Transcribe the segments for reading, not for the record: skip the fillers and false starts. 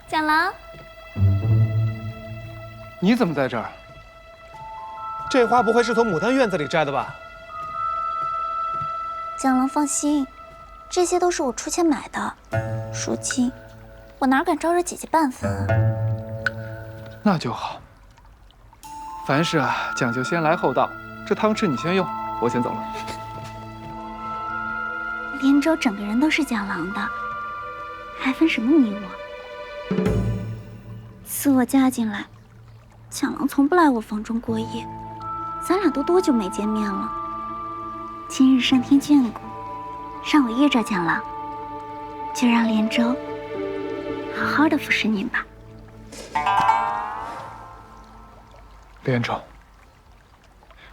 蒋郎，你怎么在这儿？这花不会是从牡丹院子里摘的吧？蒋郎放心，这些都是我出钱买的，赎金，我哪敢招惹姐姐半分啊？那就好。凡事啊，讲究先来后到。这汤匙你先用，我先走了。连州整个人都是蒋郎的，还分什么你我？自我嫁进来，蒋郎从不来我房中过夜，咱俩都多久没见面了？今日上天眷顾，让我遇着蒋郎，就让连州好好的服侍您吧。连州，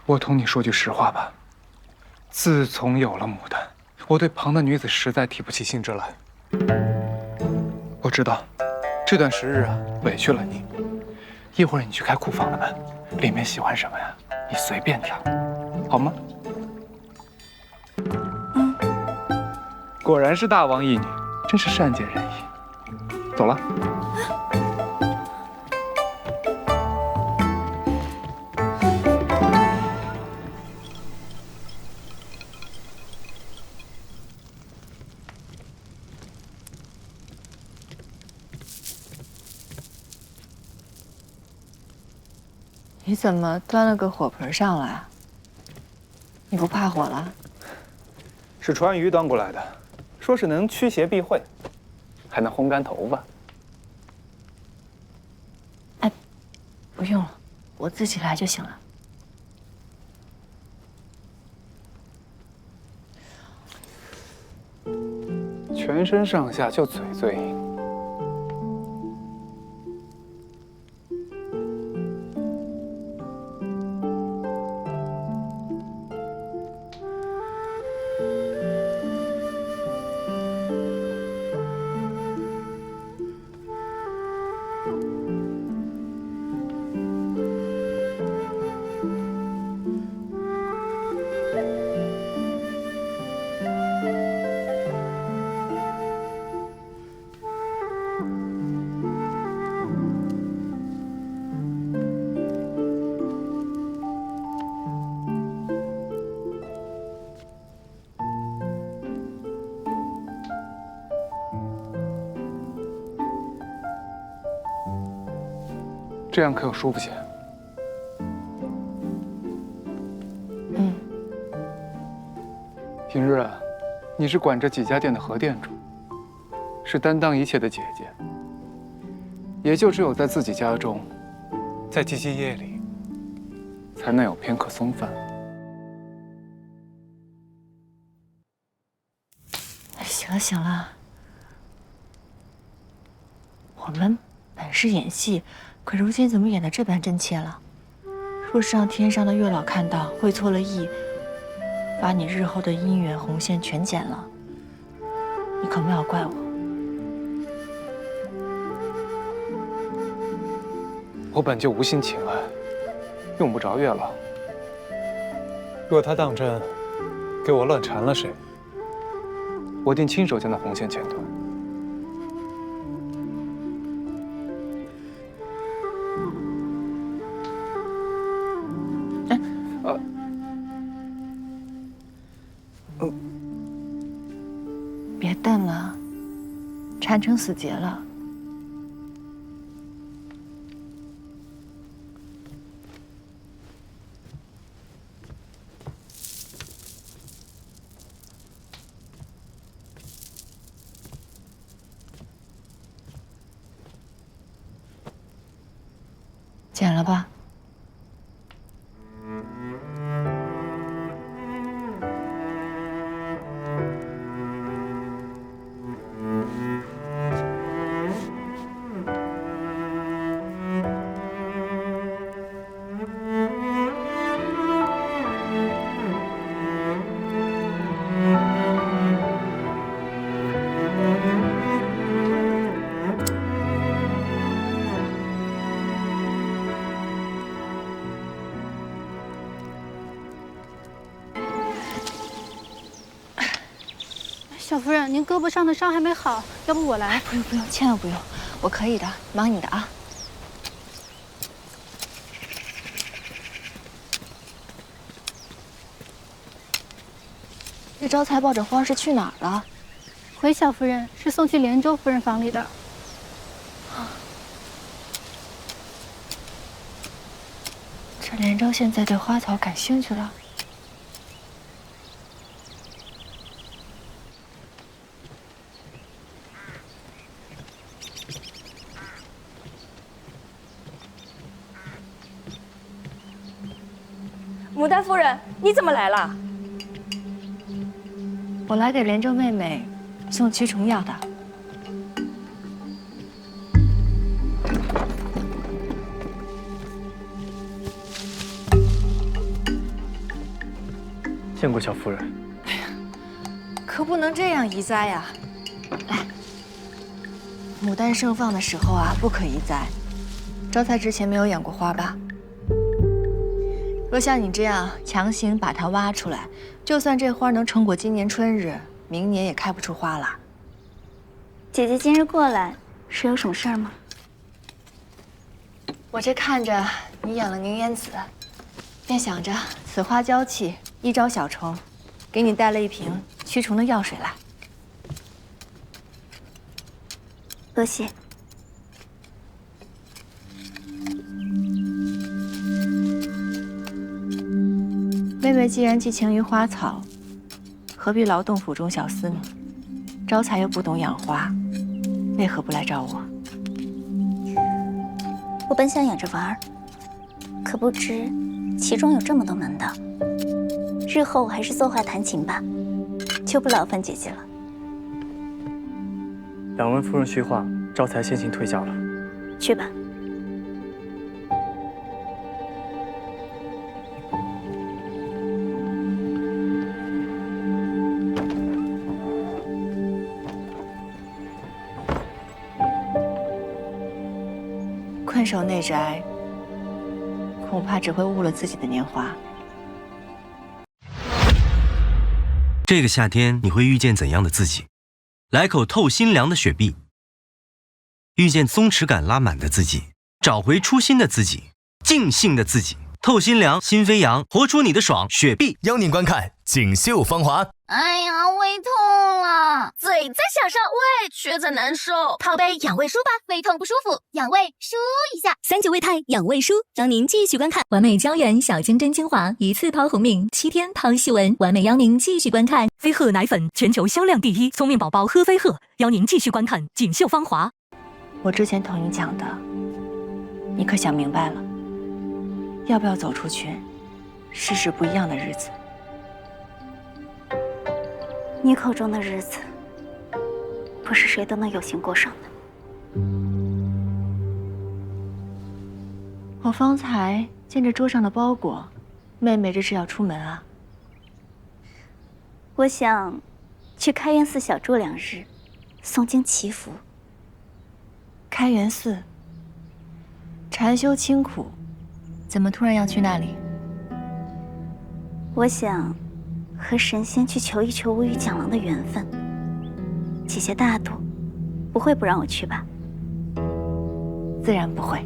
我同你说句实话吧，自从有了牡丹，我对旁的女子实在提不起兴致来。我知道，这段时日啊，委屈了你。一会儿你去开库房的门，里面喜欢什么呀，你随便挑，好吗？嗯。果然是大王义女，真是善解人意。走了。你怎么端了个火盆上来？你不怕火了？是川渝端过来的，说是能驱邪避秽，还能烘干头发。哎，不用了，我自己来就行了。全身上下就嘴最硬。这样可有舒服些？嗯。平日啊，你是管着几家店的核店主，是担当一切的姐姐。也就只有在自己家中，在寂寂夜里，才能有片刻松饭。行了行了，我们本是演戏。可如今怎么演得这般真切了？若是让天上的月老看到，会错了意，把你日后的姻缘红线全剪了，你可莫要怪我。我本就无心情爱，用不着月老。若他当真给我乱缠了谁，我定亲手将那红线剪断。别瞪了，缠成死结了。剪了吧。小夫人，您胳膊上的伤还没好，要不我来？不用不用，千万不用，我可以的，忙你的啊。这招财抱着花是去哪儿了？回小夫人是送去连州夫人房里的。这连州现在对花草感兴趣了。牡丹夫人，你怎么来了？我来给连州妹妹送驱虫药的。见过小夫人。可不能这样移栽呀！来，牡丹盛放的时候啊，不可移栽。招财之前没有养过花吧？若像你这样强行把它挖出来，就算这花能撑过今年春日，明年也开不出花了。姐姐今日过来是有什么事儿吗？我这看着你养了凝烟子，便想着此花娇气，易招小虫，给你带了一瓶驱虫的药水来。多谢。妹妹既然寄情于花草，何必劳动府中小厮呢？招财又不懂养花，为何不来找我？我本想养着玩儿，可不知其中有这么多门道。日后我还是作画弹琴吧，就不劳烦姐姐了。两位夫人叙话，招财先行退下了。去吧。困守内宅，恐怕只会误了自己的年华。这个夏天你会遇见怎样的自己？来口透心凉的雪碧，遇见松弛感拉满的自己，找回初心的自己，尽兴的自己。透心凉，心飞扬，活出你的爽。雪碧邀您观看《锦绣芳华》。哎呀，胃痛了，嘴在想上，胃却在难受。泡杯养胃舒吧，胃痛不舒服，养胃舒一下。39胃泰养胃舒，让您继续观看完美胶原小金针精华，一次抛红敏，7天抛细纹，完美邀您继续观看飞鹤奶粉全球销量第1，聪明宝宝喝飞鹤，邀您继续观看《锦绣芳华》。我之前同你讲的，你可想明白了？要不要走出去，试试不一样的日子？你口中的日子，不是谁都能有幸过上的。我方才见着桌上的包裹，妹妹这是要出门啊？我想去开元寺小住2日，诵经祈福。开元寺，禅修清苦，怎么突然要去那里？我想和神仙去求一求我与蒋郎的缘分。姐姐大度，不会不让我去吧？自然不会。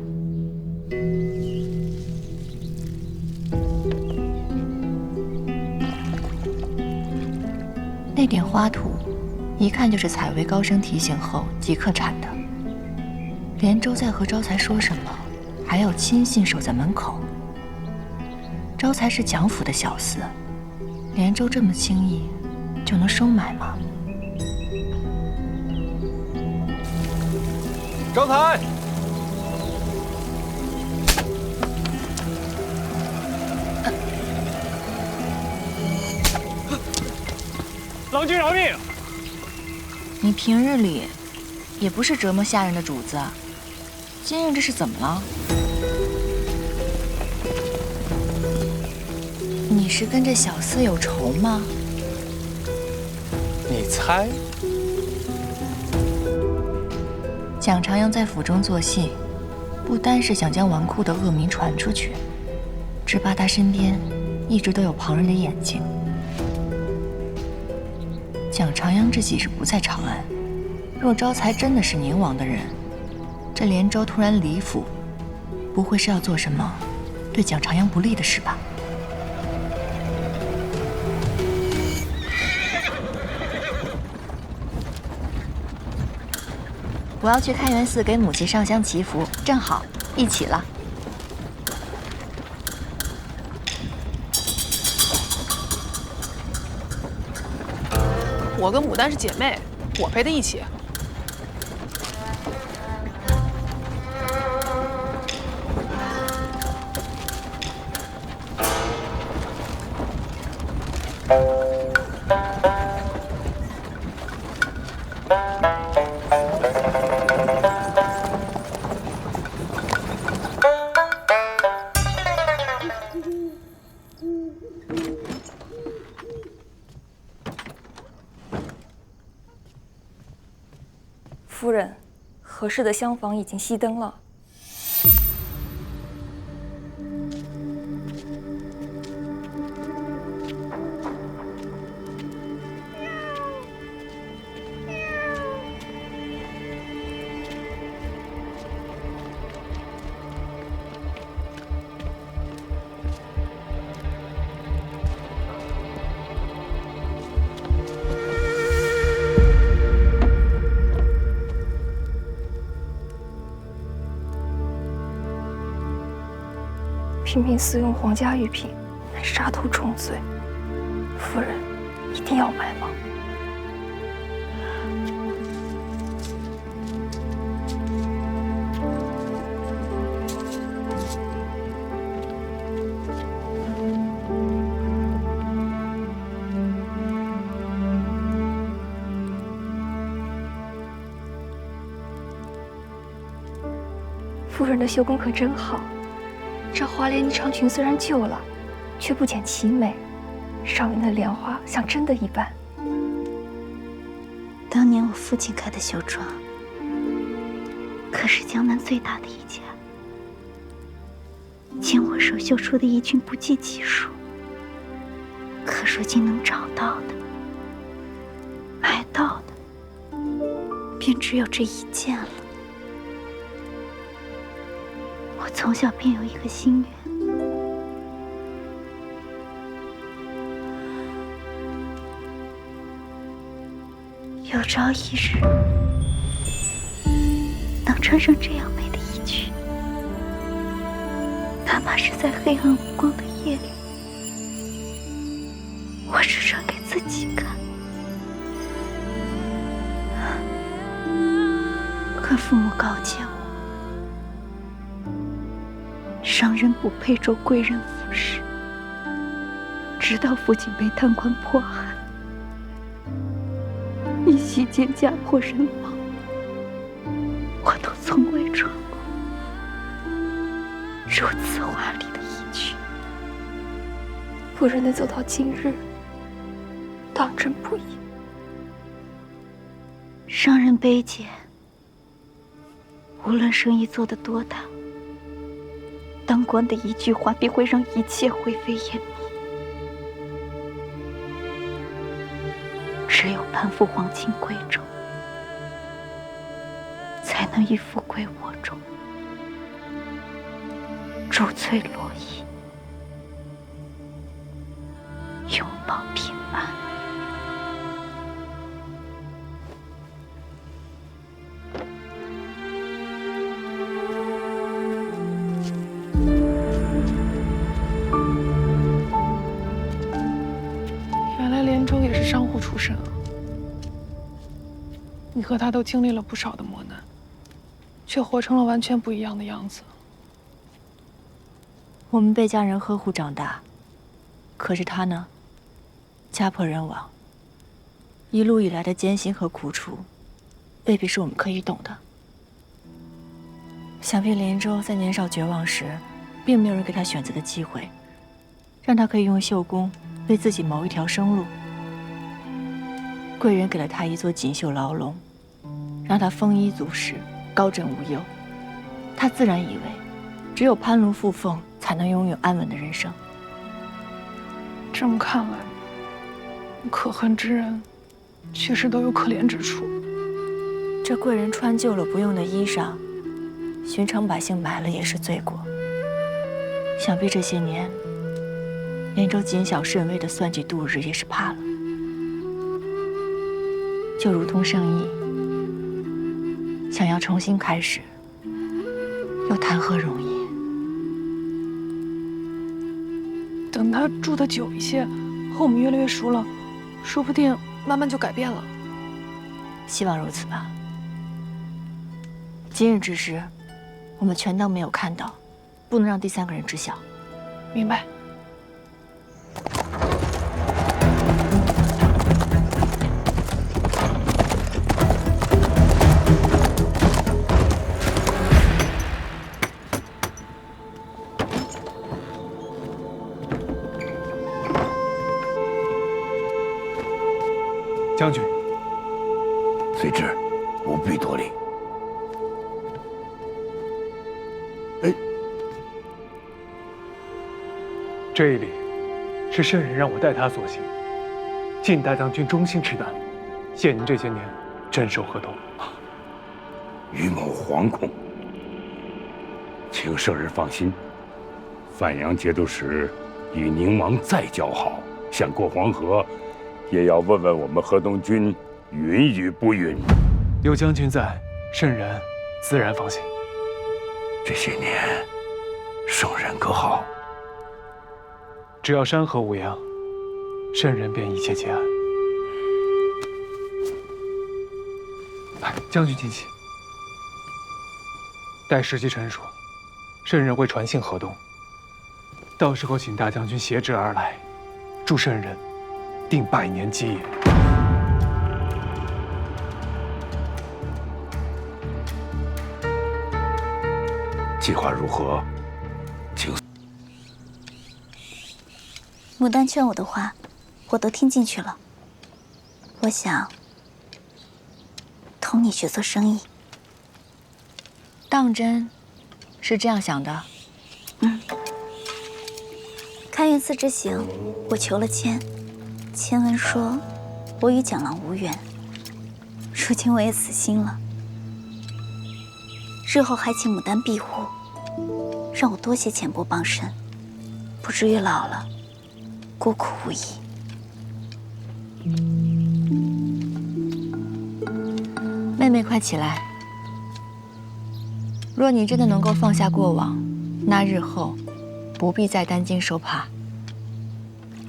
那点花土，一看就是采薇高声提醒后即刻产的。连州在和招财说什么，还要亲信守在门口。招财是蒋府的小厮，连州这么轻易就能收买吗？招财，郎君饶命！你平日里也不是折磨下人的主子，今日这是怎么了？你是跟这小厮有仇吗？你猜？蒋长阳在府中做戏，不单是想将纨绔的恶名传出去，只怕他身边一直都有旁人的眼睛。蒋长阳这几日不在长安，若招财真的是宁王的人，这连州突然离府，不会是要做什么对蒋长阳不利的事吧？我要去开元寺给母亲上香祈福，正好一起了。我跟牡丹是姐妹，我陪她一起。夫人，合适的厢房已经熄灯了。频频私用皇家玉品，乃杀头重罪。夫人，一定要买吗？夫人的绣工可真好。这花莲霓裳裙虽然旧了，却不减其美，上面的莲花像真的一般。当年我父亲开的绣庄，可是江南最大的一家，见我手绣出的衣裙不计其数，可如今能找到的、买到的，便只有这一件了。我从小便有一个心愿，有朝一日能穿上这样美的衣裙，哪怕是在黑暗无光的夜里，我只穿给自己看。可父母告诫我，商人不配做贵人服侍，直到父亲被贪官迫害，一夕间家破人亡，我都从未穿过如此华丽的衣裙。夫人能走到今日，当真不易。商人卑贱，无论生意做得多大，当官的一句话必会让一切灰飞烟灭。只有攀附皇亲贵胄，才能以富贵我重，珠翠罗衣，拥抱平安。原来连州也是商户出身啊！你和他都经历了不少的磨难，却活成了完全不一样的样子。我们被家人呵护长大，可是他呢，家破人亡，一路以来的艰辛和苦楚，未必是我们可以懂的。想必连州在年少绝望时，并没有人给他选择的机会，让他可以用绣工为自己谋一条生路。贵人给了他一座锦绣牢笼，让他丰衣足食，高枕无忧。他自然以为，只有攀龙附凤，才能拥有安稳的人生。这么看来，可恨之人，确实都有可怜之处。这贵人穿旧了不用的衣裳，寻常百姓买了也是罪过。想必这些年，连州谨小慎微的算计度日也是怕了。就如同圣意，想要重新开始，又谈何容易？等他住得久一些，和我们越来越熟了，说不定慢慢就改变了。希望如此吧。今日之事，我们全当没有看到，不能让第三个人知晓。明白。将军，随之，不必多礼。这一礼是圣人让我代他所行，敬大将军忠心持胆，谢您这些年镇守河东。于某惶恐，请圣人放心，范阳节度使与宁王再交好，想过黄河，也要问问我们河东军允与不允。有将军在，圣人自然放心。这些年，圣人可好？只要山河无恙，圣人便一切皆安。将军请起。待时机成熟，圣人会传信河东，到时候请大将军携旨而来，助圣人定100年基业。计划如何？请。牡丹劝我的话，我都听进去了。我想同你学做生意。当真是这样想的？开元寺之行，我求了签，签文说我与蒋郎无缘。如今我也死心了，日后还请牡丹庇护，让我多些钱帛傍身，不至于老了孤苦无依。妹妹，快起来！若你真的能够放下过往，那日后不必再担惊受怕，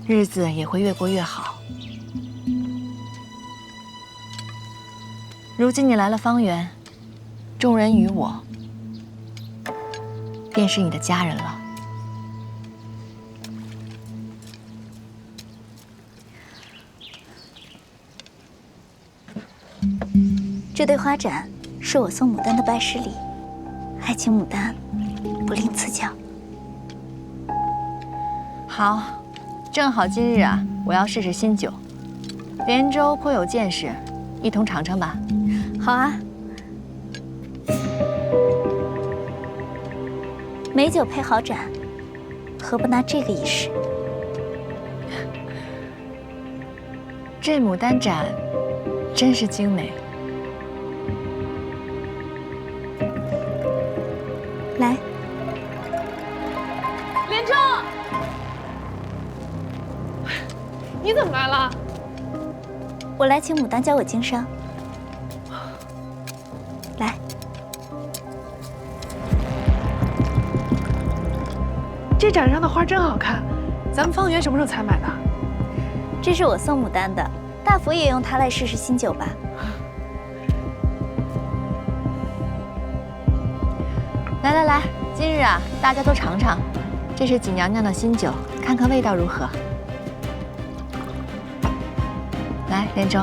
日子也会越过越好。如今你来了方圆，众人与我便是你的家人了。这对花盏是我送牡丹的拜师礼，还请牡丹不吝赐教。好，正好今日啊，我要试试新酒。连州颇有见识，一同尝尝吧。好啊。美酒配好盏，何不拿这个一试？这牡丹盏真是精美。来，连州，你怎么来了？我来请牡丹教我经商。来，这盏上的花真好看，咱们方圆什么时候才买的？这是我送牡丹的，大福也用它来试试新酒吧。来来来，今日啊，大家都尝尝，这是锦娘娘的新酒，看看味道如何。来，连州。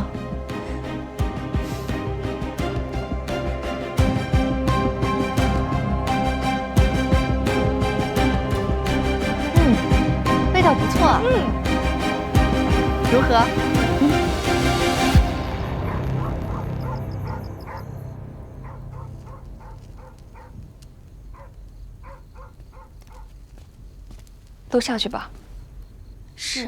味道不错。如何？都下去吧。是。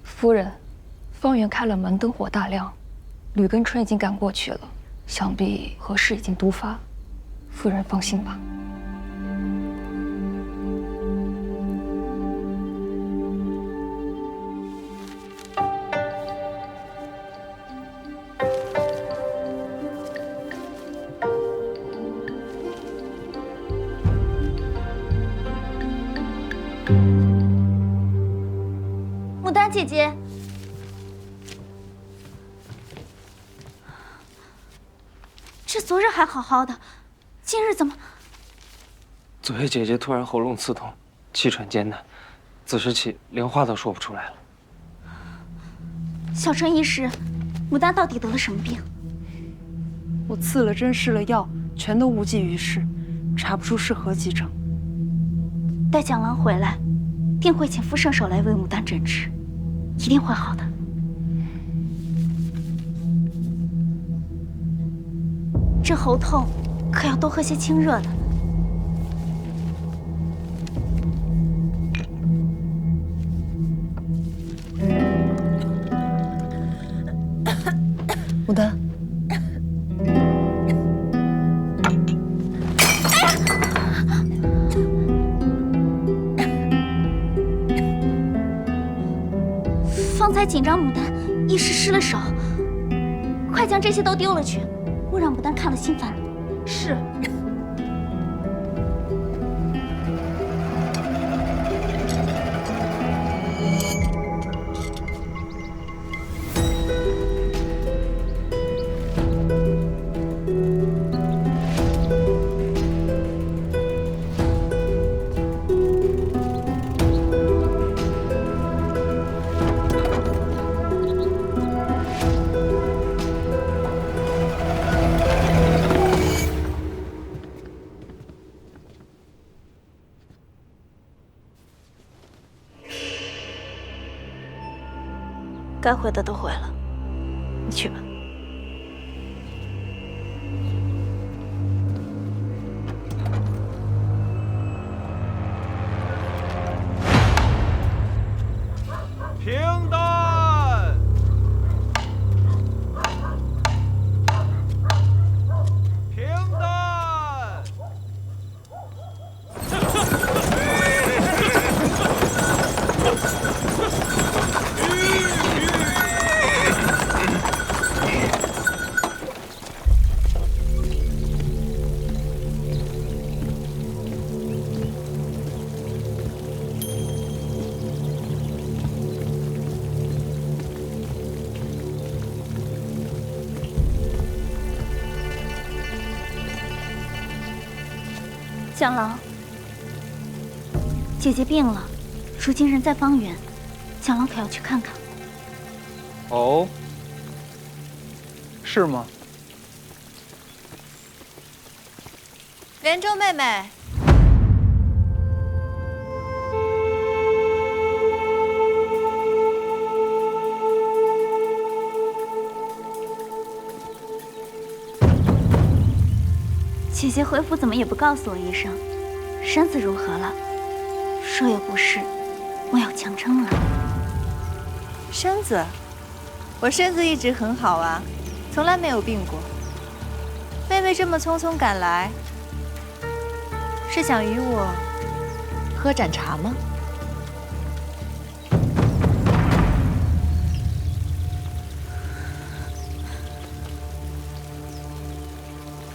夫人，方圆开了门，灯火大亮，吕跟春已经赶过去了，想必何事已经毒发。夫人放心吧。牡丹姐姐，这昨日还好好的，今日怎么？昨夜姐姐突然喉咙刺痛，气喘艰难，自时起连话都说不出来了。小春医师，牡丹到底得了什么病？我赐了针，试了药，全都无济于事，查不出是何疾症。待蒋郎回来，定会请副圣手来为牡丹诊治，一定会好的。这喉痛，可要多喝些清热的。牡丹，方才紧张，牡丹一时失了手，快将这些都丢了去，莫让牡丹看了心烦。是。该回的都回了，你去吧。平淡，平淡。蒋郎，姐姐病了，如今人在方圆，蒋郎可要去看看。哦，是吗？连州妹妹，姐姐回府怎么也不告诉我一声，身子如何了？若有不适，莫要强撑啊。身子，我身子一直很好啊，从来没有病过。妹妹这么匆匆赶来，是想与我喝盏茶吗？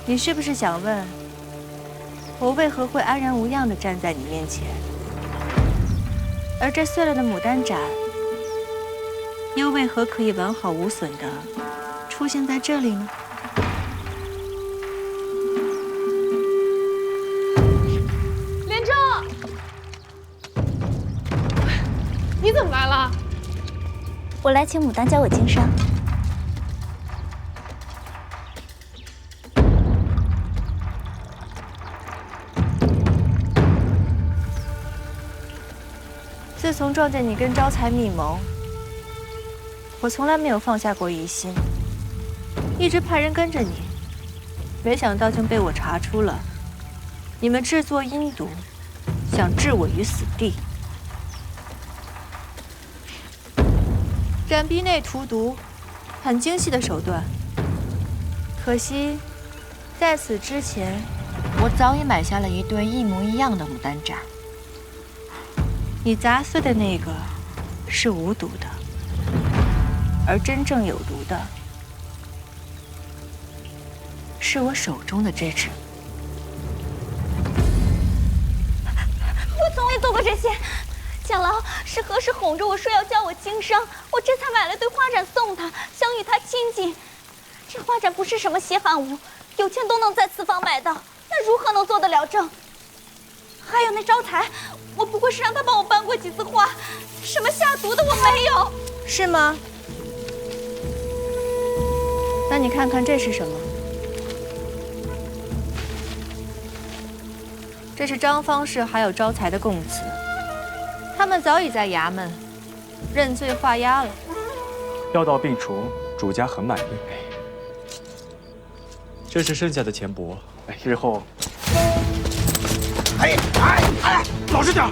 你是不是想问，我为何会安然无恙地站在你面前，而这碎了的牡丹盏，又为何可以完好无损地出现在这里呢？连州，你怎么来了？我来请牡丹教我经商。自从撞见你跟招财密谋，我从来没有放下过疑心，一直派人跟着你，没想到竟被我查出了你们制作阴毒，想置我于死地。斩逼内荼毒，很精细的手段。可惜，在此之前，我早已买下了一对一模一样的牡丹盏。你砸碎的那个是无毒的，而真正有毒的是我手中的这只。我从未做过这些。蒋郎是何时哄着我说要教我经商，我这才买了对花盏送他，想与他亲近。这花盏不是什么稀罕物，有钱都能在此坊买到，那如何能做得了正？还有那招财，我不过是让他帮我搬过几次花，什么下毒的我没有。是吗？那你看看这是什么？这是张方氏还有招财的供词，他们早已在衙门认罪画押了。药到病除，主家很满意。这是剩下的钱帛，日后。哎，老实点！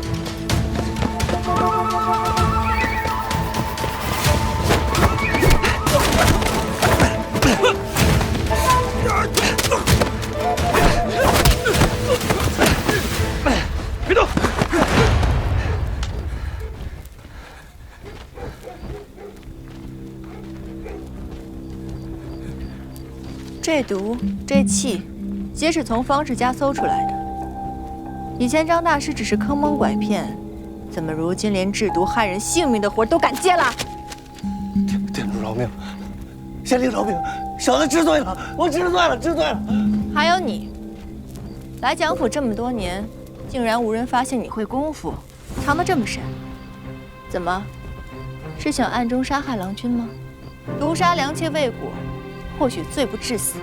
别动！这毒这气，皆是从方氏家搜出来的。以前张大师只是坑蒙拐骗，怎么如今连制毒害人性命的活都敢接了？店主饶命，县令饶命，小的知罪了，我知罪了，知罪了。还有你，来蒋府这么多年，竟然无人发现你会功夫，藏得这么深。怎么，是想暗中杀害郎君吗？毒杀良妾未果，或许罪不至死。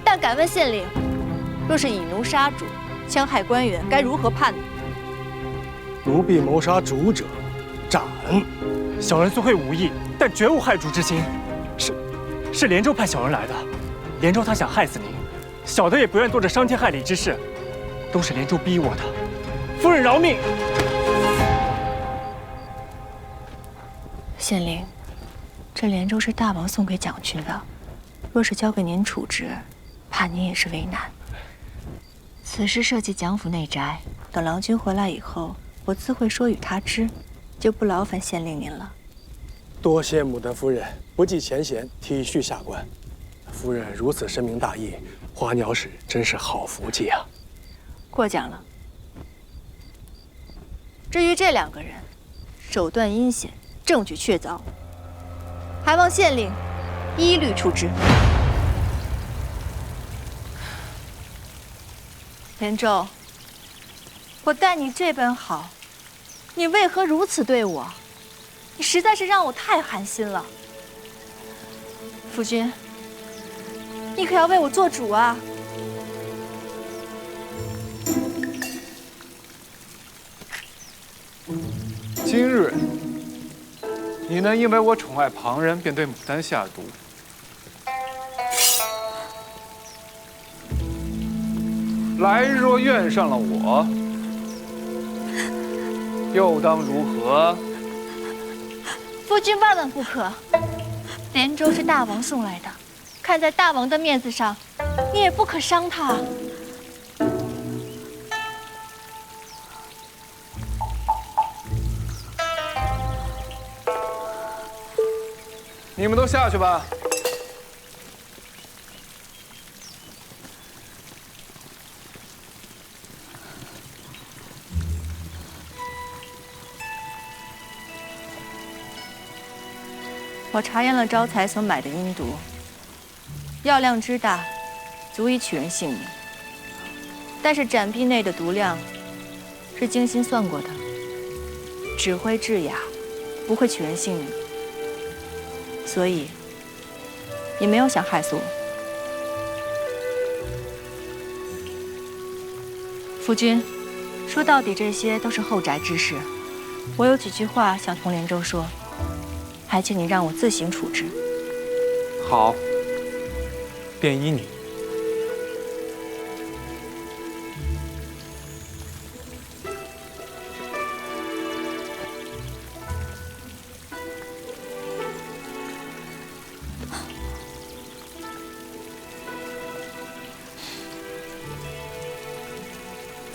但敢问县令，若是以奴杀主，戕害官员，该如何判呢？奴婢谋杀主者，斩。小人虽会武艺，但绝无害主之心。是连州派小人来的，连州他想害死您，小的也不愿做这伤天害理之事，都是连州逼我的。夫人饶命！县令，这连州是大王送给蒋群的，若是交给您处置，怕您也是为难。此事涉及蒋府内宅，等郎君回来以后，我自会说与他知，就不劳烦县令您了。多谢牡丹夫人不计前嫌，体恤下官。夫人如此深明大义，花鸟使真是好福气啊！过奖了。至于这两个人，手段阴险，证据确凿，还望县令一律处置。连州，我待你这般好，你为何如此对我？你实在是让我太寒心了。夫君，你可要为我做主啊！今日，你能因为我宠爱旁人，便对牡丹下毒？来日若怨上了我，又当如何？夫君万万不可！连州是大王送来的，看在大王的面子上，你也不可伤他。你们都下去吧。我查验了招财所买的阴毒，药量之大，足以取人性命。但是斩壁内的毒量是精心算过的，只会致哑，不会取人性命，所以也没有想害死我。夫君，说到底这些都是后宅之事，我有几句话想同连州说。还请你让我自行处置。好，便依你。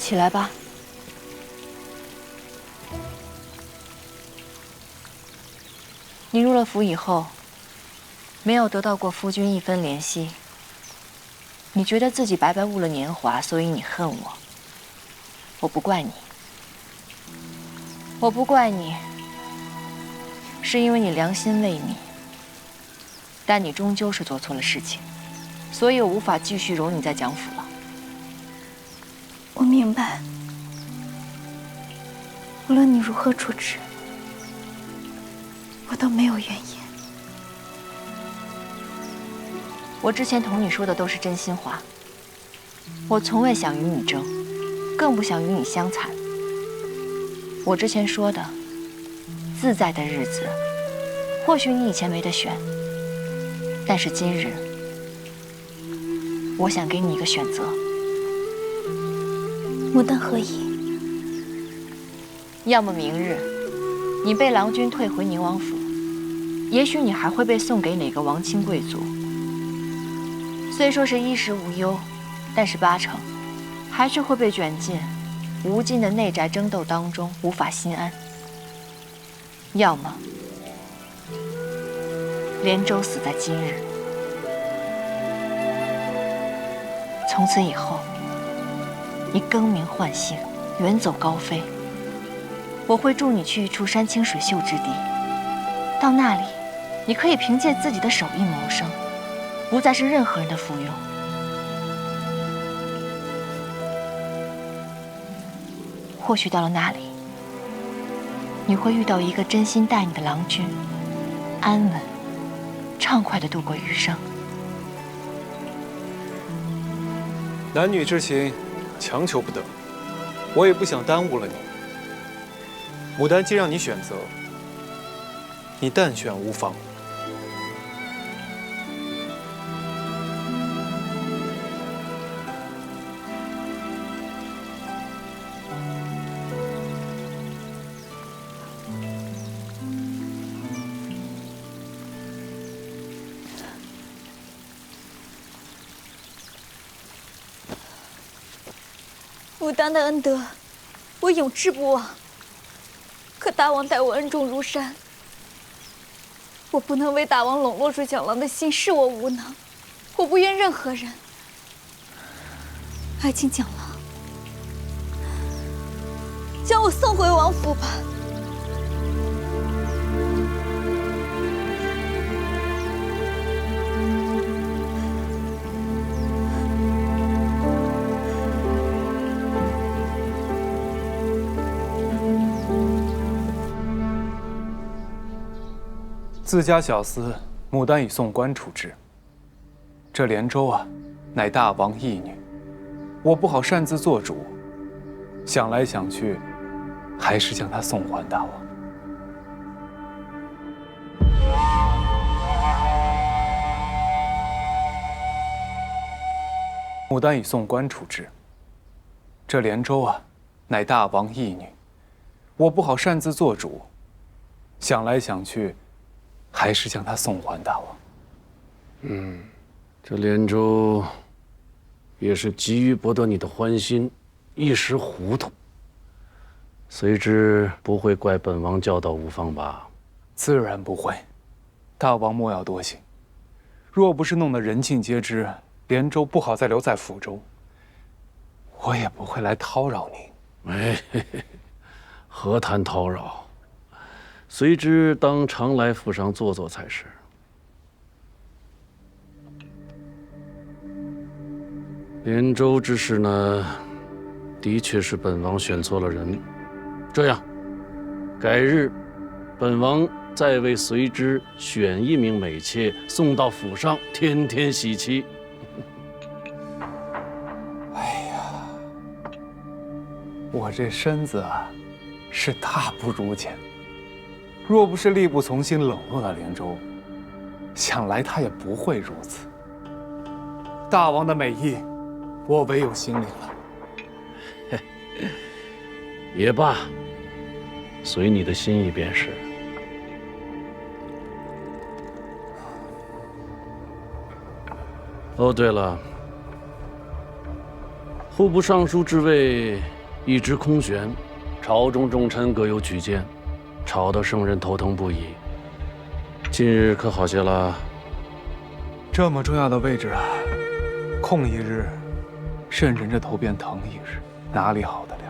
起来吧。你入了府以后，没有得到过夫君一分怜惜，你觉得自己白白误了年华，所以你恨我。我不怪你，我不怪你，是因为你良心未泯。但你终究是做错了事情，所以我无法继续容你在蒋府了。我明白，无论你如何处置，我都没有怨言。我之前同你说的都是真心话，我从未想与你争，更不想与你相残。我之前说的，自在的日子，或许你以前没得选，但是今日，我想给你一个选择。牡丹何意？要么明日，你被郎君退回宁王府，也许你还会被送给哪个王亲贵族。虽说是衣食无忧，但是8成还是会被卷进无尽的内宅争斗当中，无法心安。要么连州死在今日，从此以后，你更名换姓，远走高飞。我会助你去一处山清水秀之地，到那里，你可以凭借自己的手艺谋生，不再是任何人的附庸。或许到了那里，你会遇到一个真心待你的郎君，安稳、畅快地度过余生。男女之情，强求不得，我也不想耽误了你。牡丹既让你选择，你但选无妨。牡丹的恩德，我永志不忘。可大王待我恩重如山，我不能为大王笼络住蒋郎的心，是我无能。我不怨任何人。爱卿蒋郎，将我送回王府吧。自家小厮牡丹已送官处置。这连州啊，乃大王义女，我不好擅自做主。想来想去，还是将她送还大王。牡丹已送官处置。这连州啊，乃大王义女，我不好擅自做主。想来想去，还是将她送还大王。这连州也是急于博得你的欢心，一时糊涂。随之不会怪本王教导无方吧？自然不会，大王莫要多心。若不是弄得人尽皆知，连州不好再留在府中，我也不会来叨扰您。哎，何谈叨扰？随之当常来府上坐坐才是。连州之事呢，的确是本王选错了人。这样，改日，本王再为随之选一名美妾送到府上，天天喜气。哎呀，我这身子啊，是大不如前。若不是力不从心冷落了连州，想来他也不会如此。大王的美意，我唯有心领了。也罢，随你的心意便是。哦，对了，户部尚书之位一直空悬，朝中重臣各有举荐，吵得圣人头疼不已。今日可好些了？这么重要的位置啊，空一日，圣人这头便疼一日，哪里好得了？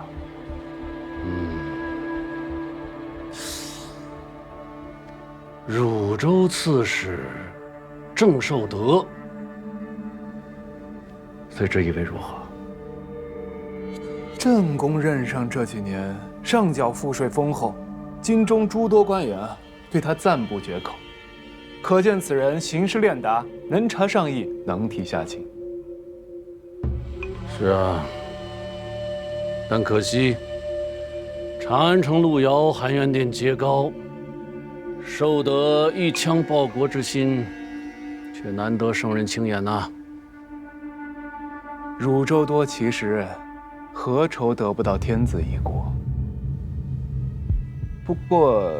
汝州刺史郑寿德，随这一位如何？郑公任上这几年，上缴赋税丰厚，京中诸多官员对他赞不绝口，可见此人行事练达，能察上意，能体下情。是啊，但可惜长安城路遥，含元殿阶高，受得一腔报国之心，却难得圣人轻言呐。汝州多奇时，何愁得不到天子一国？不过，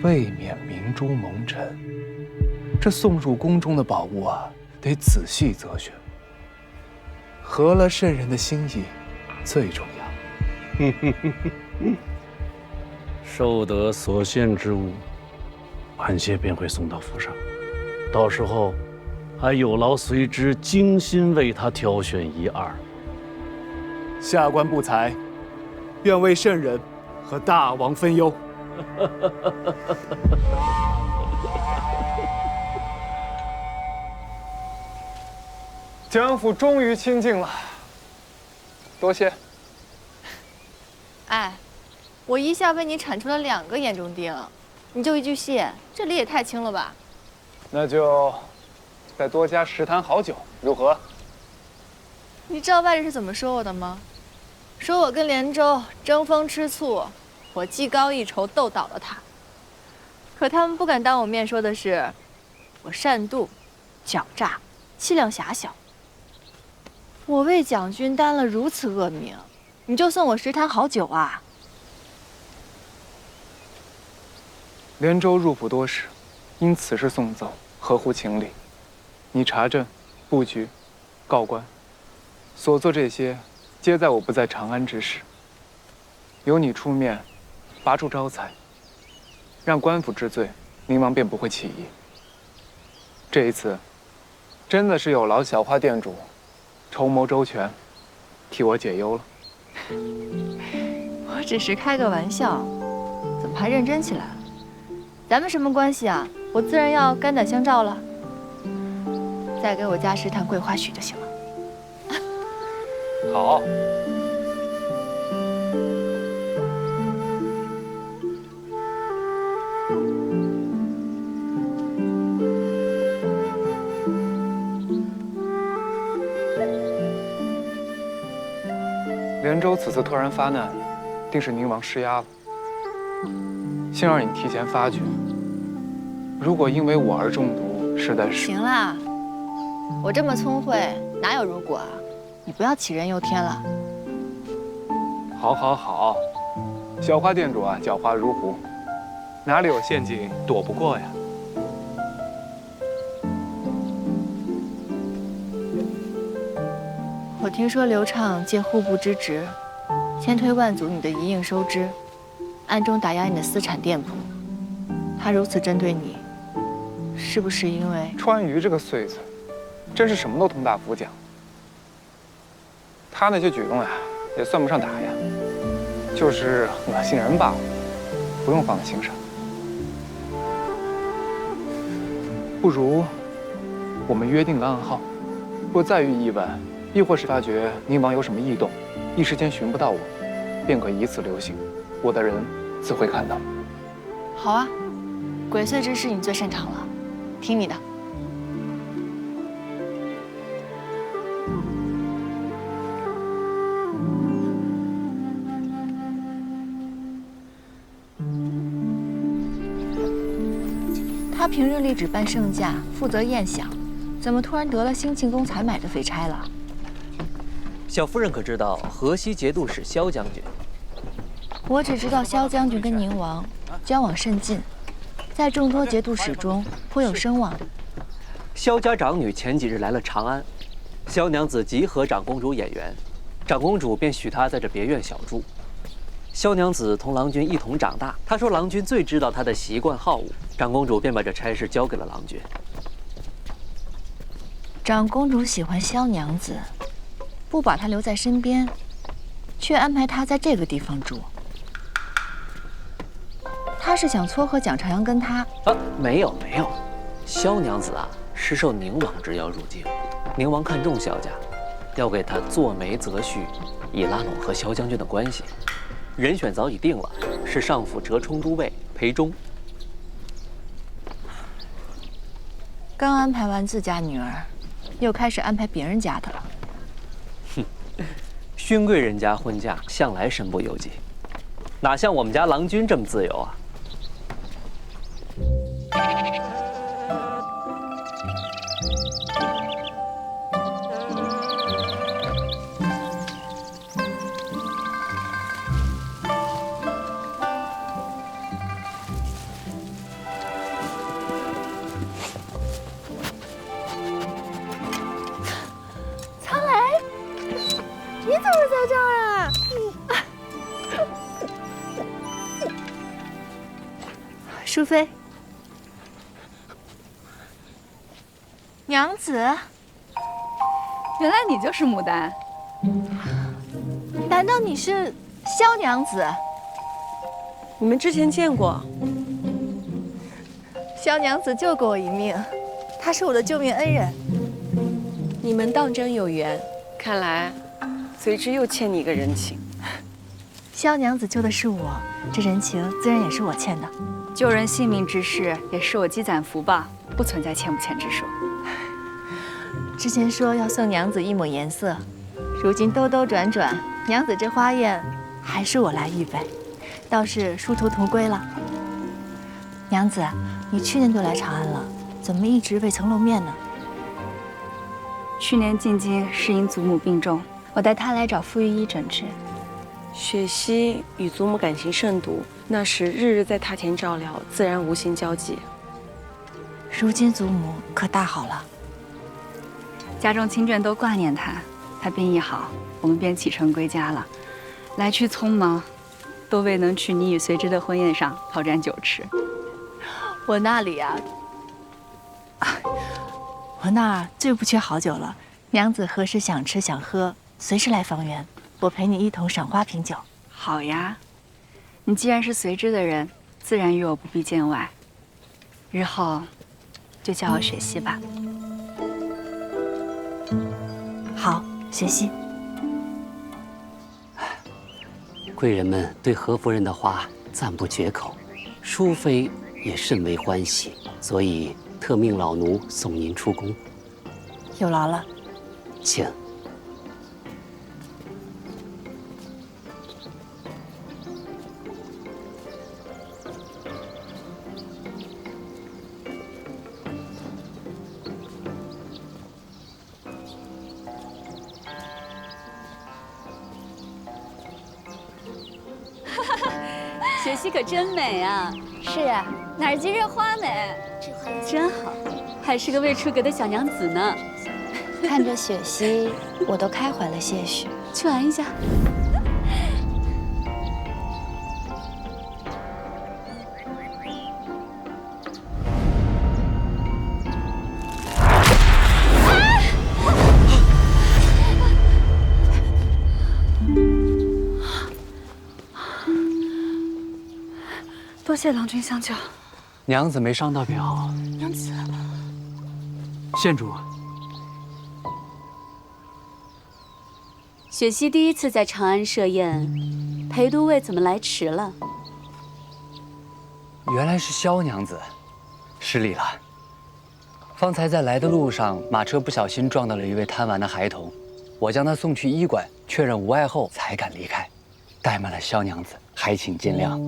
未免明珠蒙尘。这送入宫中的宝物啊，得仔细择选，合了圣人的心意最重要。受得所献之物，晚些便会送到府上，到时候还有劳随之精心为他挑选一二。下官不才，愿为圣人和大王分忧。江府终于清静了，多谢。哎，我一下为你铲除了2个眼中钉，你就一句谢，这理也太轻了吧？那就再多加10坛好酒，如何？你知道外人是怎么说我的吗？说我跟连州争风吃醋，我技高一筹斗倒了他。可他们不敢当我面说的是，我善妒、狡诈、气量狭小。我为蒋军担了如此恶名，你就送我10坛好酒啊？连州入府多时，因此事送走，合乎情理。你查证、布局、告官，所做这些，皆在我不在长安之时。由你出面，拔出招财，让官府治罪，宁王便不会起疑。这一次，真的是有劳小花店主筹谋周全，替我解忧了。我只是开个玩笑，怎么还认真起来了？咱们什么关系啊？我自然要肝胆相照了。再给我加10坛桂花许就行了。好。连州此次突然发难，定是宁王施压了。幸而你提前发觉，如果因为我而中毒，实在是……行啦，我这么聪慧，哪有如果啊？你不要杞人忧天了。好，好，好，小花店主啊，狡猾如狐，哪里有陷阱躲不过呀？我听说刘畅借户部之职，千推万阻你的一应收支，暗中打压你的私产店铺。他如此针对你，是不是因为川渝这个碎嘴，真是什么都通大夫讲。他那些举动呀，也算不上打压，就是恶心人罢了，不用放在心上。不如我们约定个暗号，若再遇意外，亦或是发觉宁王有什么异动，一时间寻不到我，便可以此留心，我的人自会看到。好啊，鬼祟之事你最擅长了，听你的。他平日里只办盛驾，负责宴享，怎么突然得了兴庆宫采买的废差了？小夫人可知道河西节度使萧将军？我只知道萧将军跟宁王交往甚近，在众多节度使中颇有声望。萧家长女前几日来了长安，萧娘子极合长公主眼缘，长公主便许她在这别院小住。萧娘子同郎君一同长大，她说郎君最知道她的习惯好恶，长公主便把这差事交给了郎君。长公主喜欢萧娘子，不把她留在身边，却安排她在这个地方住。她是想撮合蒋朝阳跟她？没有，萧娘子啊是受宁王之邀入京，宁王看重萧家，要给她做媒择婿，以拉拢和萧将军的关系。人选早已定了，是上府折冲都尉裴忠。刚安排完自家女儿，又开始安排别人家的了。哼，勋贵人家婚嫁向来身不由己，哪像我们家郎君这么自由啊？苍雷，你怎么在这儿啊？淑妃，娘子，原来你就是牡丹。难道你是萧娘子？你们之前见过？萧娘子救过我一命，她是我的救命恩人。你们当真有缘，看来随之又欠你一个人情。萧娘子救的是我，这人情自然也是我欠的。救人性命之事，也是我积攒福报，不存在欠不欠之说。之前说要送娘子一抹颜色，如今兜兜转转，娘子这花宴还是我来预备，倒是殊途同归了。娘子，你去年就来长安了，怎么一直未曾露面呢？去年进京是因祖母病重，我带她来找傅御医诊治。雪溪与祖母感情甚笃，那时日日在榻前照料，自然无心交际。如今祖母可大好了，家中亲眷都挂念她，她病一好，我们便启程归家了。来去匆忙，都未能去你与随之的婚宴上讨盏酒吃。我那里啊，我那儿最不缺好酒了。娘子何时想吃想喝，随时来房园，我陪你一同赏花品酒。好呀，你既然是随之的人，自然与我不必见外。日后就叫我雪溪吧。好，雪溪。贵人们对何夫人的话赞不绝口，淑妃也甚为欢喜，所以特命老奴送您出宫。有劳了，请。雪溪可真美啊！是啊，哪儿及这花美？这花真好，还是个未出阁的小娘子呢。看着雪溪，我都开怀了些许。去玩一下。多谢郎君相救。娘子没伤到便好。娘子，县主，雪溪第一次在长安设宴，裴都尉怎么来迟了？原来是萧娘子，失礼了。方才在来的路上，马车不小心撞到了一位贪玩的孩童，我将他送去医馆，确认无碍后才敢离开，怠慢了萧娘子，还请见谅。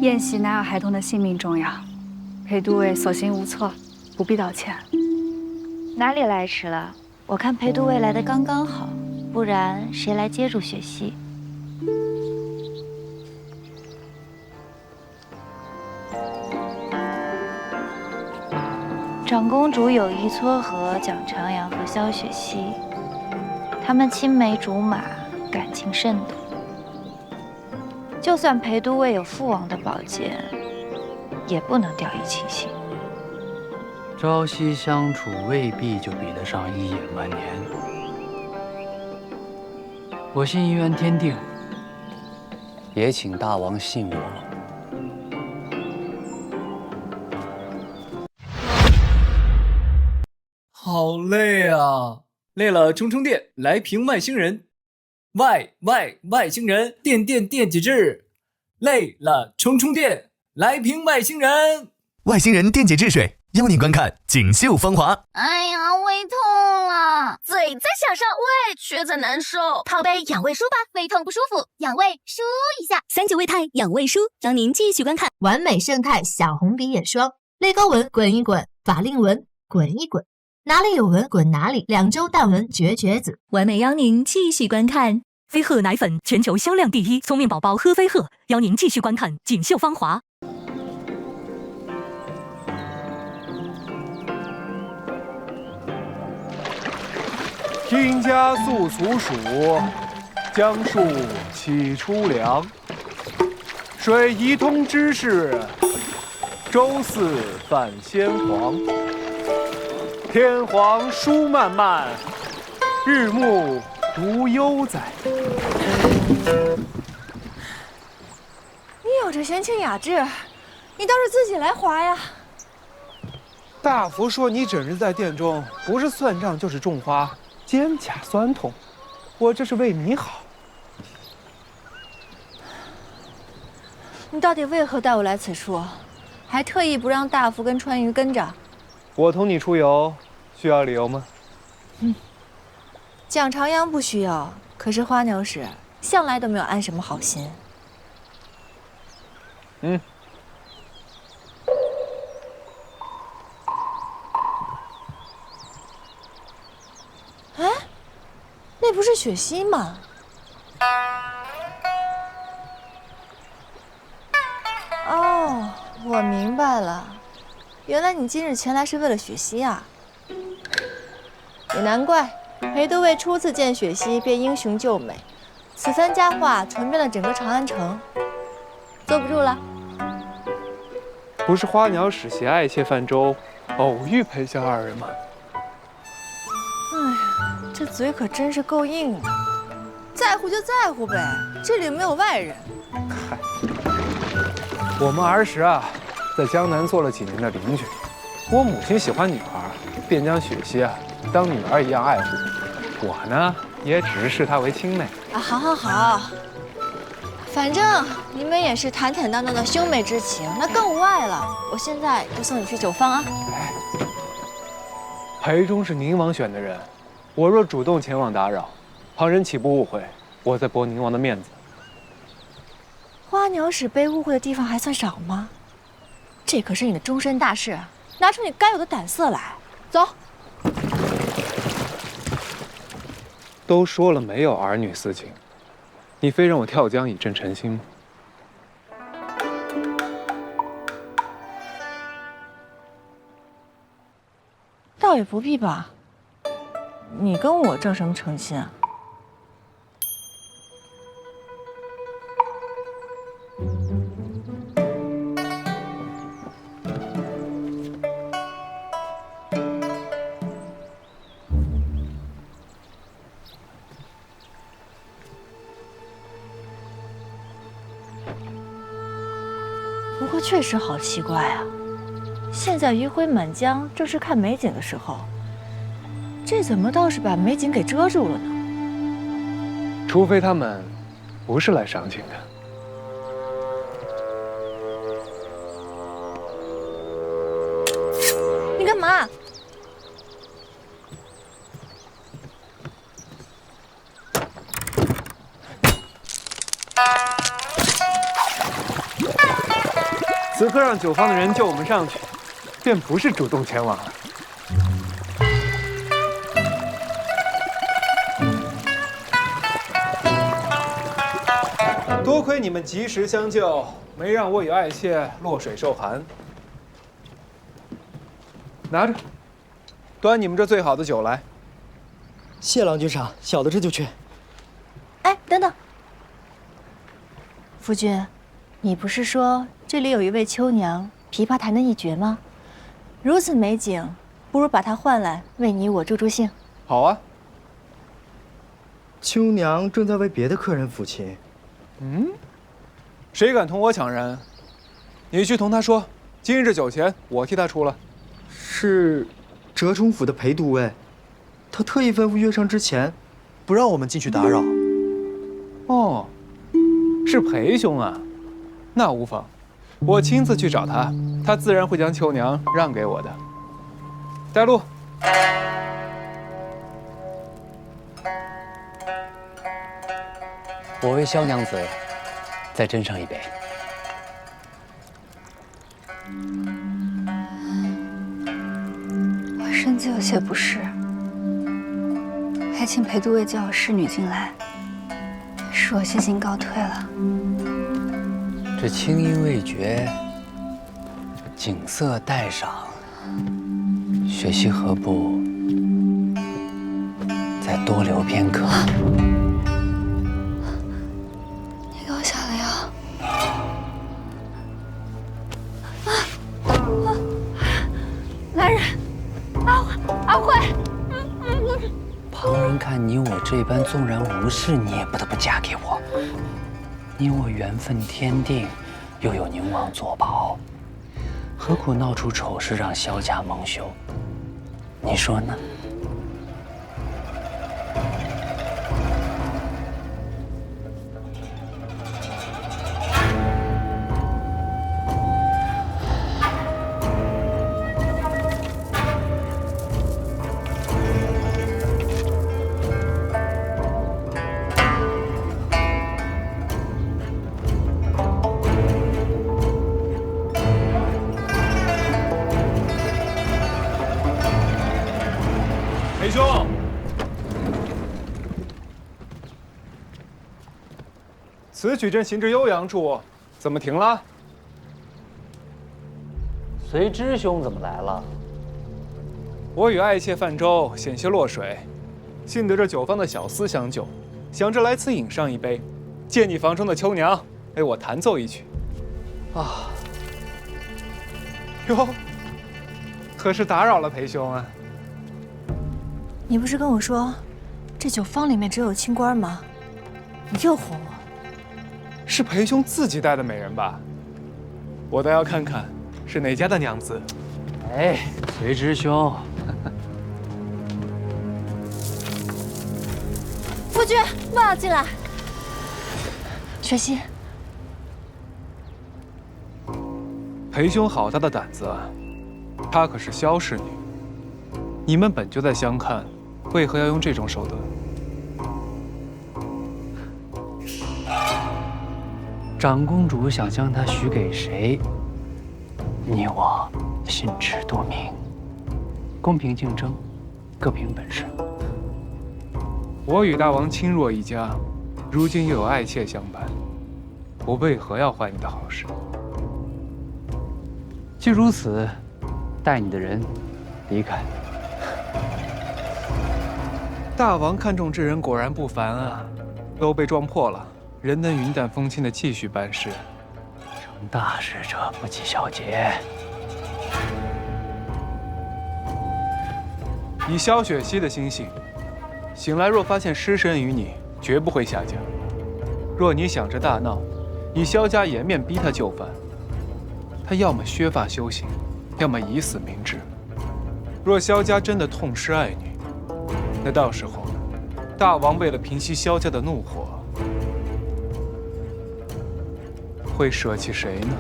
宴席哪有孩童的性命重要？裴都尉所行无错，不必道歉。哪里来迟了？我看裴都尉来的刚刚好，不然谁来接住雪溪？长公主有意撮合蒋长阳和萧雪溪，他们青梅竹马，感情甚笃。就算裴都尉有父王的宝剑，也不能掉以轻心。朝夕相处，未必就比得上一眼万年。我信一元天定，也请大王信我。好累啊！累了充充电，来瓶外星人。外星人，电解质。累了充充电，来瓶外星人。外星人电解质水，邀您观看《锦绣芳华》。哎呀，胃痛了，嘴在想上，胃却在难受。泡杯养胃舒吧，胃痛不舒服，养胃舒一下。39胃泰养胃舒，让您继续观看完美胜肽小红笔眼霜，泪沟纹滚一滚，法令纹滚一滚，哪里有纹滚哪里，2周淡纹绝子。完美邀您继续观看飞鹤奶粉全球销量第1，聪明宝宝喝飞鹤，邀您继续观看《锦绣芳华》。听家素俗属，江树起初凉。水一通之事，周四犯先皇。天皇书漫漫，日暮独悠哉。你有着闲情雅致，你倒是自己来划呀。大福说你整日在殿中，不是算账就是种花，肩胛酸痛，我这是为你好。你到底为何带我来此处？还特意不让大福跟川渝跟着。我同你出游，需要理由吗？蒋长阳不需要，可是花鸟使向来都没有安什么好心。哎，那不是雪溪吗？哦，我明白了，原来你今日前来是为了雪溪啊！也难怪，裴都尉初次见雪溪便英雄救美，此番佳话传遍了整个长安城。坐不住了。不是花鸟使携爱妾泛舟，偶遇裴香二人吗？哎呀，这嘴可真是够硬的。在乎就在乎呗，这里没有外人。嗨，我们儿时啊，在江南做了几年的邻居。我母亲喜欢女孩，便将雪溪啊当女儿一样爱护。我呢，也只是视她为亲妹。啊，好，反正你们也是坦坦荡荡的兄妹之情，那更无碍了。我现在就送你去酒坊啊。裴忠是宁王选的人，我若主动前往打扰，旁人岂不误会我在驳宁王的面子？花鸟使被误会的地方还算少吗？这可是你的终身大事，拿出你该有的胆色来。走。都说了没有儿女私情，你非让我跳江以振臣心吗？倒也不必吧。你跟我正什么诚心啊？不过确实好奇怪啊！现在余晖满江，正是看美景的时候，这怎么倒是把美景给遮住了呢？除非他们不是来赏景的。你干嘛？此刻让酒坊的人救我们上去，便不是主动前往了。多亏你们及时相救，没让我与爱妾落水受寒。拿着，端你们这最好的酒来。谢郎君赏，小的这就去。哎，等夫君，你不是说这里有一位秋娘，琵琶弹得一绝吗？如此美景，不如把她唤来，为你我助助兴。好啊。秋娘正在为别的客人抚琴。嗯，谁敢同我抢人？你去同他说，今日酒钱我替他出了。是折冲府的裴都尉，他特意吩咐乐上之前，不让我们进去打扰。哦，是裴兄啊，那无妨，我亲自去找他，他自然会将秋娘让给我的。带路。我为萧娘子再斟上一杯。我身子有些不适，还请裴都尉叫我侍女进来，恕我先行告退了。这清音未绝，景色待赏，雪溪何不再多留片刻？你给我下了药。来人，阿慧，旁人看你我这般纵然无事，你也不得不嫁给我。你我缘分天定，又有宁王作保，何苦闹出丑事让萧家蒙羞？你说呢？裴兄，此曲正行至悠扬处，怎么停了？随之兄怎么来了？我与爱妾泛舟，险些落水，幸得这酒坊的小厮相救，想着来此饮上一杯，借你房中的秋娘为我弹奏一曲。啊，哟，何时打扰了裴兄啊？你不是跟我说，这酒坊里面只有清官吗？你诱惑我？是裴兄自己带的美人吧？我倒要看看是哪家的娘子。哎，随之兄。夫君，莫要进来。雪溪，裴兄好大的胆子啊！她可是萧氏女，你们本就在相看，为何要用这种手段？长公主想将她许给谁，你我心知肚明。公平竞争，各凭本事。我与大王亲若一家，如今又有爱妾相伴，我为何要坏你的好事？既如此，带你的人离开。大王看中之人果然不凡啊，都被撞破了，仍能云淡风轻的继续办事。成大事者不计小节。以萧雪溪的心性，醒来若发现尸身于你，绝不会下嫁。若你想着大闹，以萧家颜面逼他就范，他要么削发修行，要么以死明志。若萧家真的痛失爱女，那到时候，大王为了平息萧家的怒火，会舍弃谁呢？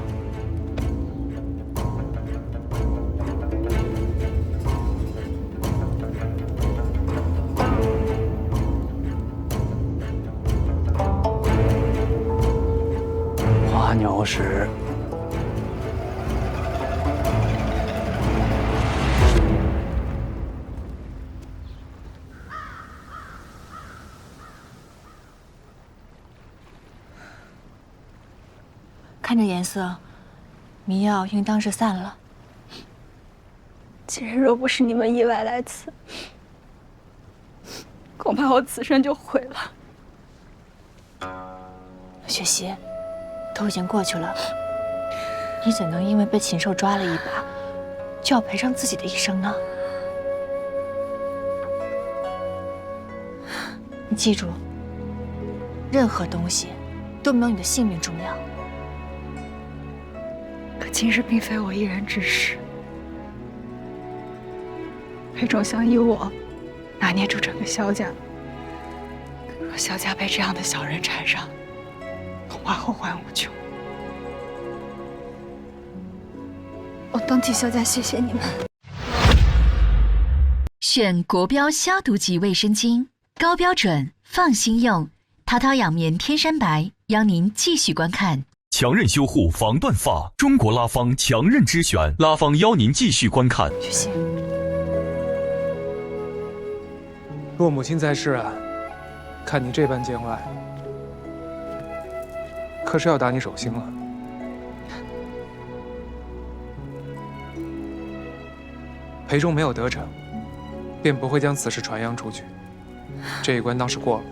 花鸟使。看这颜色，迷药应当是散了。今日若不是你们意外来此，恐怕我此生就毁了。雪溪，都已经过去了，你怎能因为被禽兽抓了一把，就要赔上自己的一生呢？你记住，任何东西都没有你的性命重要。可今日并非我一人之事，裴仲想以我拿捏住整个萧家，若萧家被这样的小人缠上，恐怕后患无穷。我当替萧家谢谢你们。选国标消毒级卫生巾，高标准，放心用。滔滔养棉天山白，邀您继续观看。强韧修护防断发，中国拉芳强韧之选，拉芳邀您继续观看。雪溪，若母亲在世啊，看你这般见外，可是要打你手心了。裴仲没有得逞，便不会将此事传扬出去。这一关当是过了。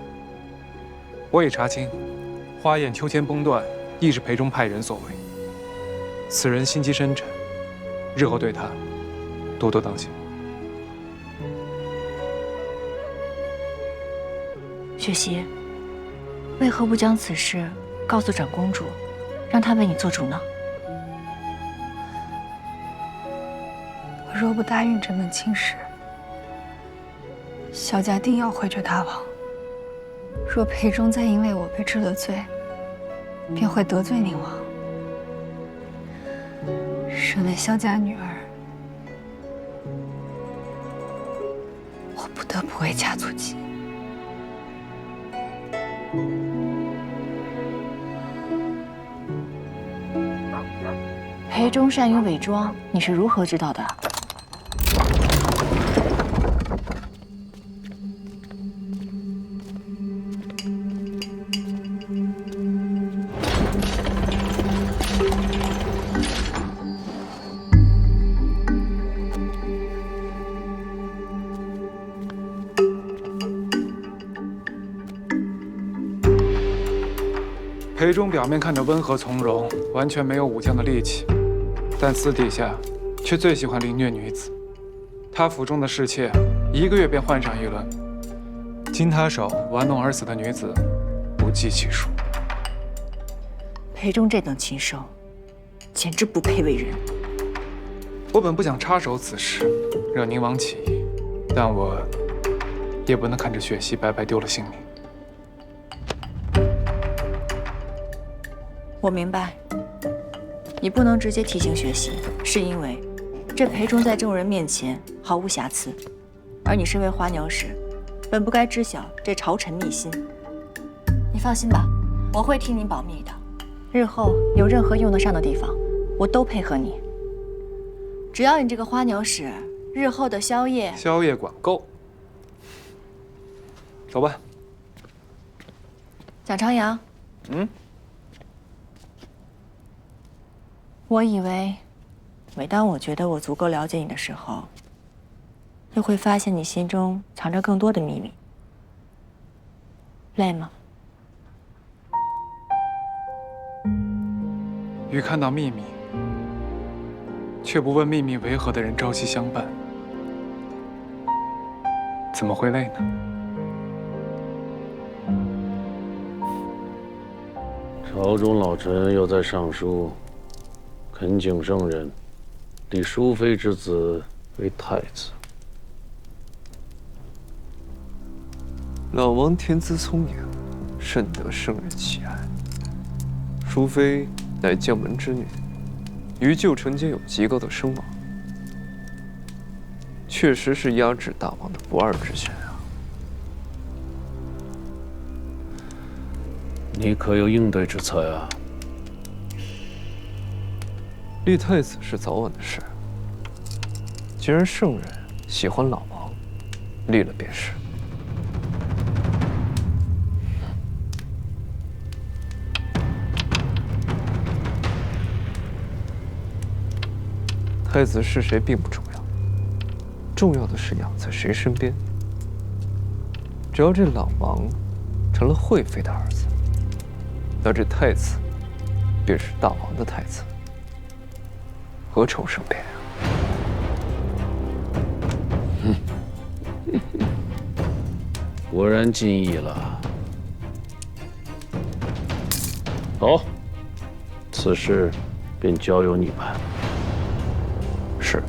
我已查清，花雁秋千崩断，亦是裴仲派人所为。此人心机深沉，日后对他多多当心。雪溪，为何不将此事告诉长公主，让她为你做主呢？我若不答应这门亲事，萧家定要毁绝大王。若裴仲再因为我被治了罪，便会得罪宁王。身为萧家女儿，我不得不为家做妻。裴仲善于伪装，你是如何知道的？裴仲表面看着温和从容，完全没有武将的戾气，但私底下却最喜欢凌虐女子。他府中的侍妾1个月便换上一轮，经他手玩弄而死的女子不计其数。裴仲这等禽兽，简直不配为人。我本不想插手此事，惹宁王起疑，但我也不能看着雪溪白白丢了性命。我明白，你不能直接提醒雪溪，是因为这裴仲在众人面前毫无瑕疵，而你身为花鸟使，本不该知晓这朝臣秘辛。你放心吧，我会替你保密的。日后有任何用得上的地方，我都配合你。只要你这个花鸟使日后的宵夜管够。走吧。蒋长阳，我以为，每当我觉得我足够了解你的时候，又会发现你心中藏着更多的秘密。累吗？与看到秘密，却不问秘密为何的人朝夕相伴，怎么会累呢？朝中老臣又在上书，恳请圣人立淑妃之子为太子。老王天资聪颖，甚得圣人喜爱。淑妃乃将门之女，于旧臣间有极高的声望，确实是压制大王的不二之选啊！你可有应对之策呀？立太子是早晚的事，既然圣人喜欢老王，立了便是。太子是谁并不重要，重要的是养在谁身边。只要这老王成了惠妃的儿子，那这太子便是大王的太子，何愁生变啊？果然尽议了。好，此事便交由你办。是。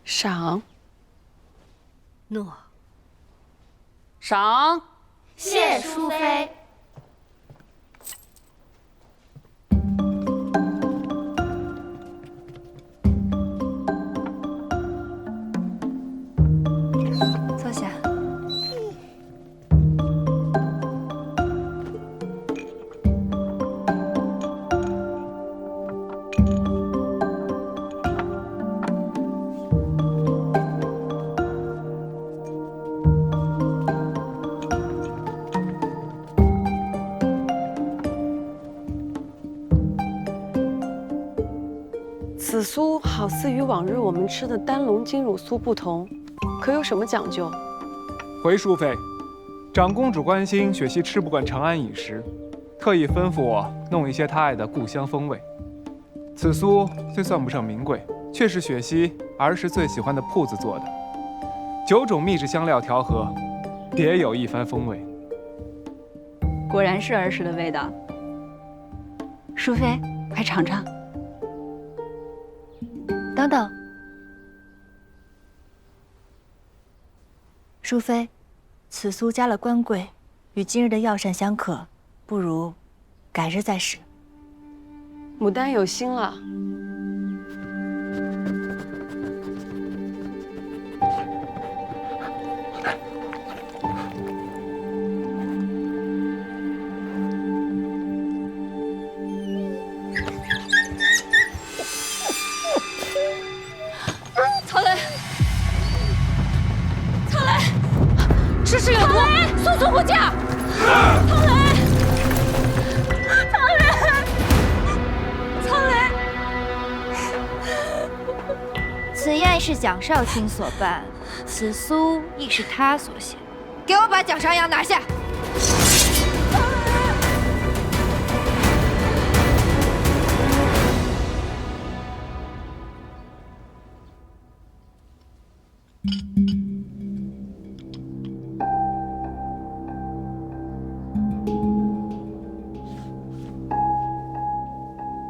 赏。诺。赏。谢淑妃。坐下。此酥好似与往日我们吃的丹龙金乳酥不同，可有什么讲究？回淑妃，长公主关心雪溪吃不惯长安饮食，特意吩咐我弄一些她爱的故乡风味。此酥虽算不上名贵，却是雪溪儿时最喜欢的铺子做的，9种秘制香料调和，别有一番风味。果然是儿时的味道。淑妃，快尝尝。等等，淑妃，此酥加了官桂，与今日的药膳相克，不如改日再使。牡丹有心了。曹雷，曹雷，吃事有毒，速速护驾！曹雷，曹雷，曹雷！此宴是蒋少卿所办，此酥亦是他所献。给我把蒋商阳拿下！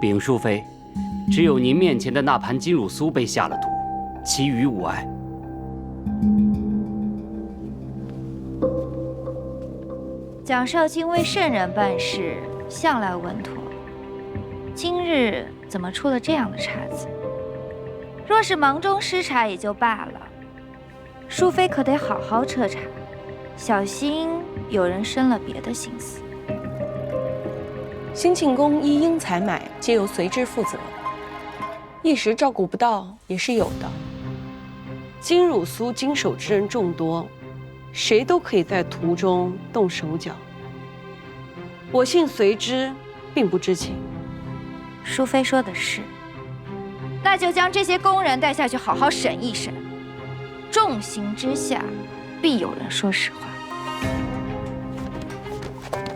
禀淑妃，只有您面前的那盘金乳酥被下了毒，其余无碍。蒋少卿为圣人办事，向来稳妥，今日怎么出了这样的岔子？若是忙中失察也就罢了，淑妃可得好好彻查，小心有人生了别的心思。新庆宫一应采买，皆由随之负责，一时照顾不到也是有的。金乳酥经手之人众多，谁都可以在途中动手脚。我信随之并不知情。淑妃说的是，那就将这些宫人带下去好好审一审，重刑之下，必有人说实话。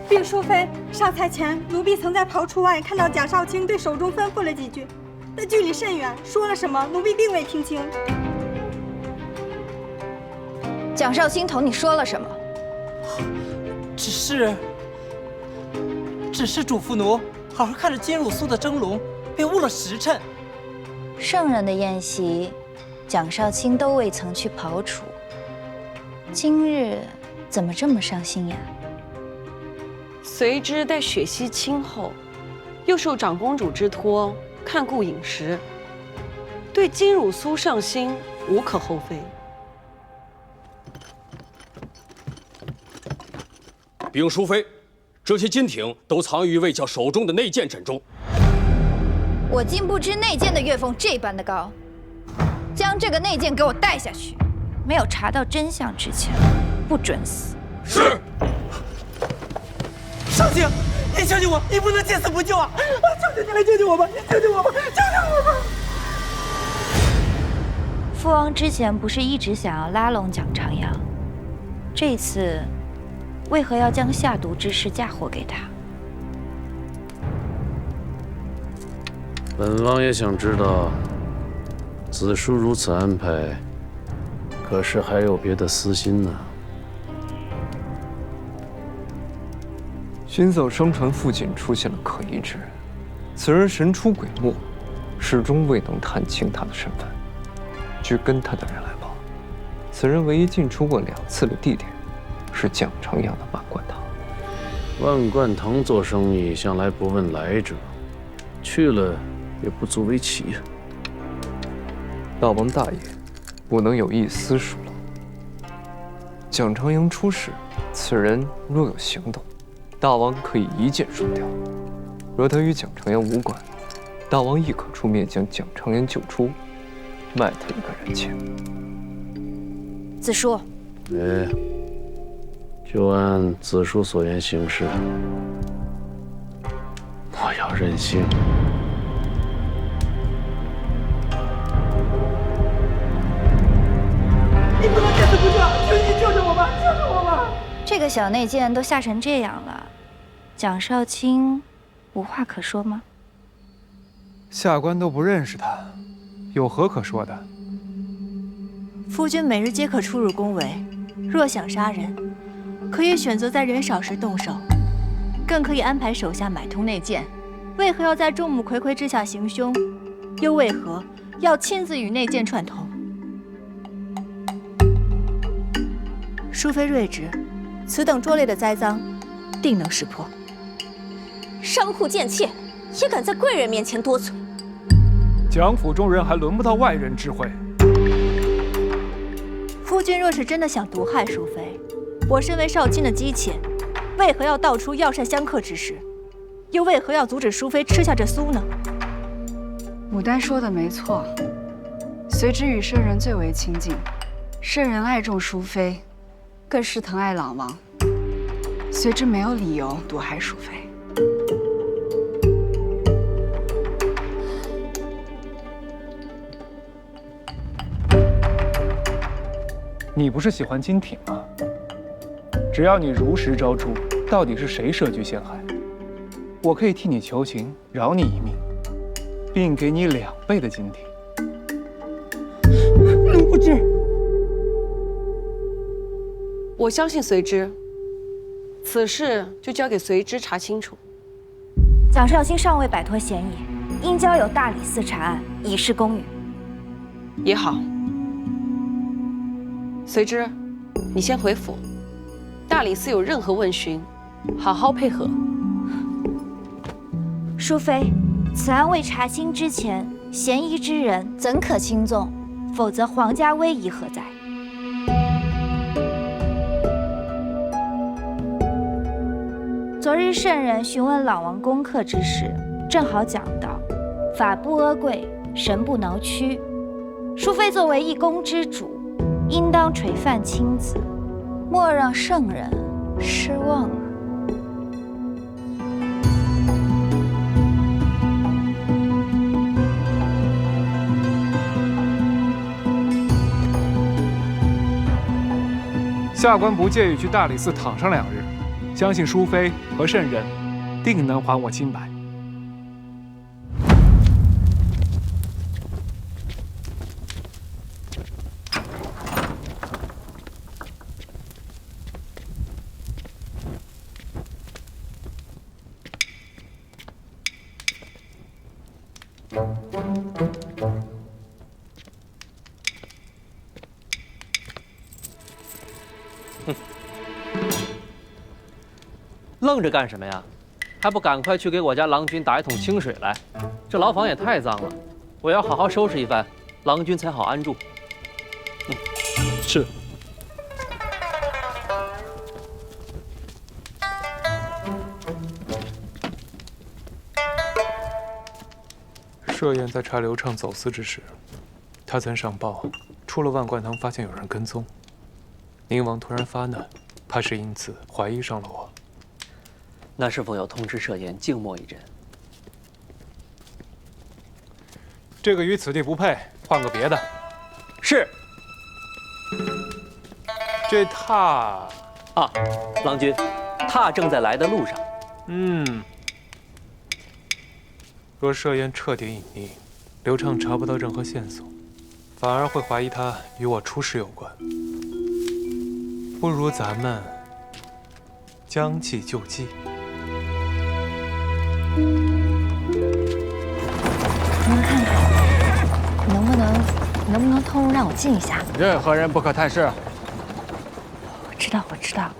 禀淑妃，上菜前，奴婢曾在庖厨外看到蒋少卿对手中吩咐了几句，但距离甚远，说了什么，奴婢并未听清。蒋少卿同你说了什么？只是嘱咐奴好好看着金乳酥的蒸笼，别误了时辰。圣人的宴席，蒋少卿都未曾去庖厨，今日怎么这么伤心呀？随之待血息清后，又受长公主之托看顾饮食，对金汝苏上心无可厚非。禀淑妃，这些金挺都藏于魏教手中的内剑枕中。我竟不知内剑的乐风这般的高，将这个内剑给我带下去。没有查到真相之前，不准死。是。少卿，你相信我，你不能见死不救啊！求求你来救救我吧！你救救我吧！救救我吧！父王之前不是一直想要拉拢蒋长阳，这次为何要将下毒之事嫁祸给他？本王也想知道，子叔如此安排，可是还有别的私心呢？巡嫂商船附近出现了可疑之人，此人神出鬼没，始终未能探清他的身份。据跟他的人来报，此人唯一进出过2次的地点是蒋长阳的万贯堂。万贯堂做生意向来不问来者，去了也不足为奇。大王大爷，不能有一丝疏漏。蒋长阳出事，此人若有行动，大王可以一箭双雕；若他与蒋长阳无关，大王亦可出面将蒋长阳救出，卖他一个人情。子叔，就按子叔所言行事。我要任性。你不能见死不救，求你救救我吧！救救我吧！这个小内奸都吓成这样了，蒋少卿无话可说吗？下官都不认识他，有何可说的？夫君每日皆可出入宫闱，若想杀人，可以选择在人少时动手，更可以安排手下买通内奸。为何要在众目睽睽之下行凶？又为何要亲自与内奸串通？淑妃睿智，此等拙劣的栽赃，定能识破。商户贱妾，也敢在贵人面前多嘴？蒋府中人还轮不到外人智慧。夫君若是真的想毒害淑妃，我身为少卿的姬妾，为何要道出药膳相克之事？又为何要阻止淑妃吃下这酥呢？牡丹说的没错，随之与圣人最为亲近，圣人爱重淑妃，更是疼爱老王，随之没有理由毒害淑妃。你不是喜欢金挺吗？只要你如实招出到底是谁设局陷害，我可以替你求情，饶你一命，并给你2倍的金挺。不知，我相信随之，此事就交给随之查清楚。蒋少卿尚未摆脱嫌疑，应交由大理寺查案，以示公允。也好，随之，你先回府，大理寺有任何问询，好好配合。淑妃，此案未查清之前，嫌疑之人怎可轻纵？否则皇家威仪何在？昨日圣人询问老王功课之事，正好讲到法不阿贵，神不挠屈。淑妃作为一宫之主，应当垂范亲子，莫让圣人失望了。下官不介意去大理寺躺上2日，相信淑妃和圣人定能还我清白。愣着干什么呀？还不赶快去给我家郎君打一桶清水来！这牢房也太脏了，我要好好收拾一番，郎君才好安住。是。设宴在查刘畅走私之时，他曾上报，出了万贯堂，发现有人跟踪。宁王突然发难，怕是因此怀疑上了我。那是否要通知设宴静默一阵？这个与此地不配，换个别的。是。这榻啊，郎君，榻正在来的路上。若设宴彻底隐匿，刘畅查不到任何线索，反而会怀疑他与我出事有关。不如咱们将计就计。您看看，能不能偷入让我进一下？任何人不可探视。我知道。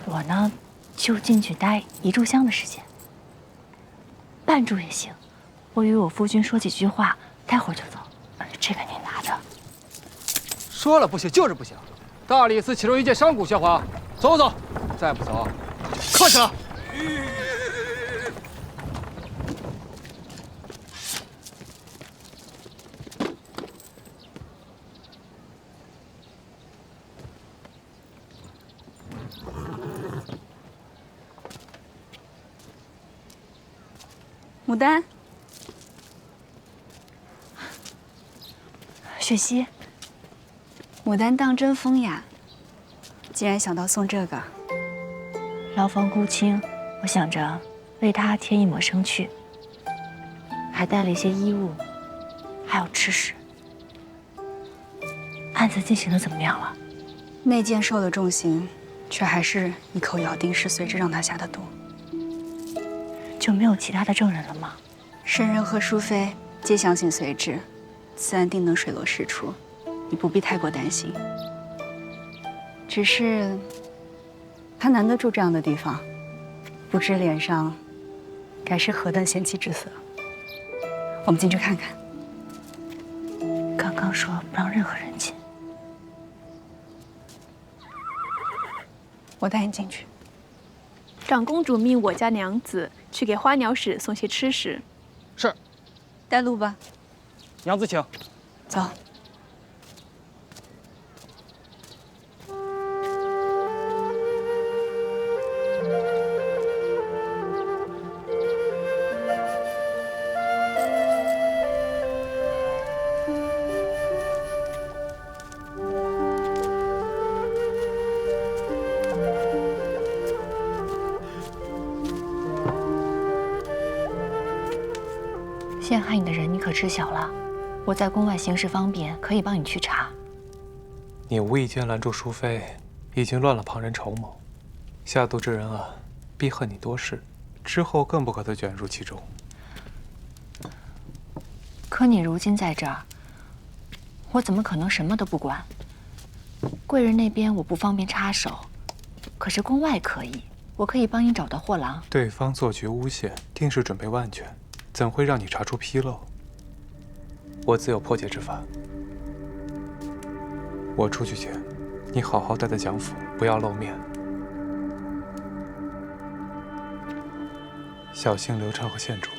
我呢，就进去待1炷香的时间，半炷也行。我与我夫君说几句话，待会儿就走。这个您拿着。说了不行就是不行。大理寺其中一件商贾笑话，走走，再不走，铐起来。牡丹，雪溪，牡丹当真风雅，竟然想到送这个。牢房孤清，我想着为他添一抹生趣，还带了一些衣物，还有吃食。案子进行的怎么样了？内奸受了重刑，却还是一口咬定是随之让他下的毒。就没有其他的证人了吗？圣人和淑妃皆相信随之，此案定能水落石出，你不必太过担心。只是他难得住这样的地方，不知脸上该是何等嫌弃之色。我们进去看看。刚刚说不让任何人进，我带你进去。长公主命我家娘子去给花鸟使送些吃食。是。带路吧。娘子请。走。陷害你的人你可知晓了？我在宫外行事方便，可以帮你去查。你无意间拦住淑妃，已经乱了旁人筹谋，下毒之人啊，必恨你多事，之后更不可再卷入其中。可你如今在这儿，我怎么可能什么都不管？贵人那边我不方便插手，可是宫外可以，我可以帮你找到货郎。对方做局诬陷，定是准备万全，怎会让你查出纰漏？我自有破解之法。我出去前，你好好待在蒋府，不要露面，小心刘畅和县主。